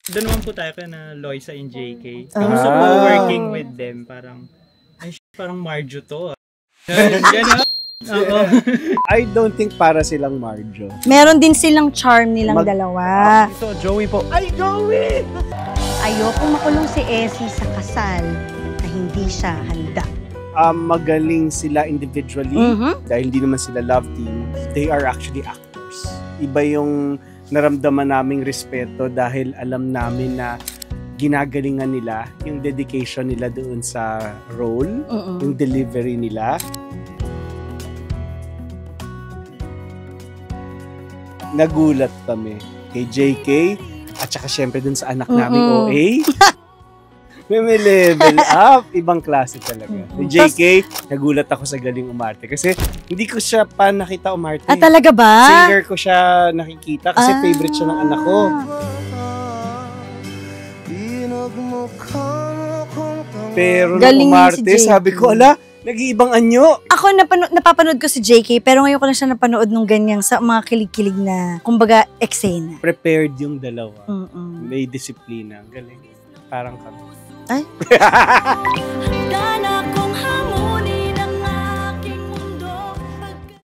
Doon naman po tayo kay na Loisa and JK. Kamusta po working with them? Parang, parang Marjo to. Gano'n. Oo. I don't think para silang Marjo. Meron din silang charm nilang dalawa. So, Joey po. Ay, Joey! Ayokong makulong si Essie sa kasal na hindi siya handa. Magaling sila individually dahil hindi naman sila love team. They are actually actors. Iba yung naramdaman naming respeto dahil alam namin na ginagalingan nila yung dedication nila doon sa role, yung delivery nila. Nagulat kami kay JK at saka syempre dun sa anak naming OA. May level up. Ibang klase talaga. Kay JK, nagulat ako sa galing umarte. Kasi hindi ko siya pa nakita umarte. Talaga ba? Singer ko siya nakikita kasi favorite siya ng anak ko. Pero nung umarte, si sabi ko, ala, nag-iibang anyo. Ako, napapanood ko si JK, pero ngayon ko lang siya napanood nung ganyang sa mga kilig-kilig na, kumbaga, eksena. Prepared yung dalawa. May disiplina. Galing. Parang kami. Ay?